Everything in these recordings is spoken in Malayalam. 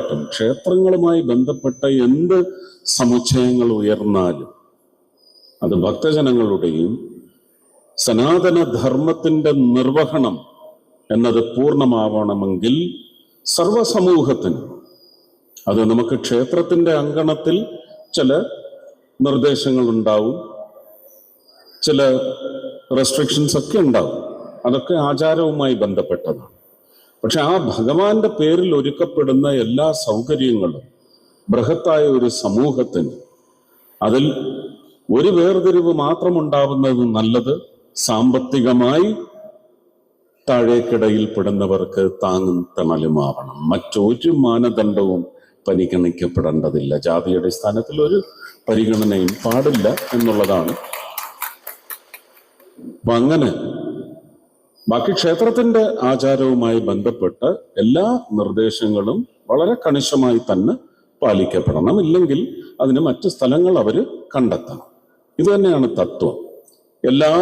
തീർച്ചയായിട്ടും ക്ഷേത്രങ്ങളുമായി ബന്ധപ്പെട്ട എന്ത് സമുച്ചയങ്ങൾ ഉയർന്നാലും അത് ഭക്തജനങ്ങളുടെയും സനാതന ധർമ്മത്തിന്റെ നിർവഹണം എന്നത് പൂർണ്ണമാവണമെങ്കിൽ സർവസമൂഹത്തിനും, അത് നമുക്ക് ക്ഷേത്രത്തിന്റെ അങ്കണത്തിൽ ചില നിർദ്ദേശങ്ങൾ ഉണ്ടാവും, ചില റെസ്ട്രിക്ഷൻസ് ഒക്കെ ഉണ്ടാവും, അതൊക്കെ ആചാരവുമായി ബന്ധപ്പെട്ടതാണ്. പക്ഷെ ആ ഭഗവാന്റെ പേരിൽ ഒരുക്കപ്പെടുന്ന എല്ലാ സൗകര്യങ്ങളും ബൃഹത്തായ ഒരു സമൂഹത്തിന് അതിൽ ഒരു വേർതിരിവ് മാത്രം ഉണ്ടാവുന്നത് നല്ലത്. സാമ്പത്തികമായി താഴേക്കിടയിൽ പെടുന്നവർക്ക് താങ്ങും തണലുമാവണം. മറ്റൊരു മാനദണ്ഡവും പരിഗണിക്കപ്പെടേണ്ടതില്ല. ജാതിയുടെ അടിസ്ഥാനത്തിൽ ഒരു പരിഗണനയും പാടില്ല എന്നുള്ളതാണ്. അപ്പൊ അങ്ങനെ ബാക്കി ക്ഷേത്രത്തിന്റെ ആചാരവുമായി ബന്ധപ്പെട്ട് എല്ലാ നിർദ്ദേശങ്ങളും വളരെ കണിശമായി തന്നെ പാലിക്കപ്പെടണം. ഇല്ലെങ്കിൽ അതിന് മറ്റ് സ്ഥലങ്ങൾ അവർ കണ്ടെത്തണം. ഇത് തന്നെയാണ് തത്വം. എല്ലാ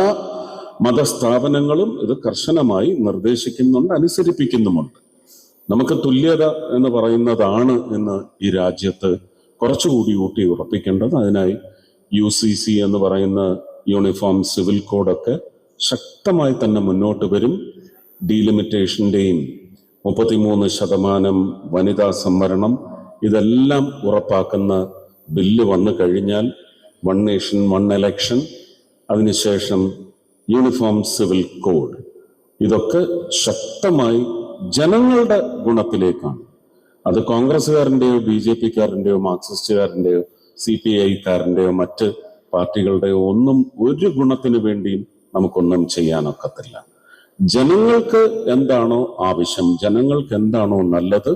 മതസ്ഥാപനങ്ങളും ഇത് കർശനമായി നിർദ്ദേശിക്കുന്നുണ്ട്, അനുസരിപ്പിക്കുന്നുമുണ്ട്. നമുക്ക് തുല്യത എന്ന് പറയുന്നതാണ് ഇന്ന് ഈ രാജ്യത്ത് കുറച്ചുകൂടി ഊട്ടി ഉറപ്പിക്കേണ്ടത്. അതിനായി UCC എന്ന് പറയുന്ന യൂണിഫോം സിവിൽ കോഡൊക്കെ ശക്തമായി തന്നെ മുന്നോട്ട് വരും. ഡീലിമിറ്റേഷൻ്റെയും 33% വനിതാ സംവരണം ഇതെല്ലാം ഉറപ്പാക്കുന്ന ബില്ല് വന്നു കഴിഞ്ഞാൽ 1 നേഷൻ 1 ഇലക്ഷൻ, അതിനുശേഷം യൂണിഫോം സിവിൽ കോഡ്, ഇതൊക്കെ ശക്തമായി ജനങ്ങളുടെ ഗുണത്തിലേക്കാണ്. അത് കോൺഗ്രസ്സുകാരൻ്റെയോ BJPക്കാരൻ്റെയോ മാർക്സിസ്റ്റുകാരൻ്റെയോ CPI-കാരൻ്റെയോ മറ്റ് പാർട്ടികളുടെയോ ഒന്നും ഒരു ഗുണത്തിന് വേണ്ടിയും നമുക്കൊന്നും ചെയ്യാനൊക്കത്തില്ല. ജനങ്ങൾക്ക് എന്താണോ ആവശ്യം, ജനങ്ങൾക്ക് എന്താണോ നല്ലത്,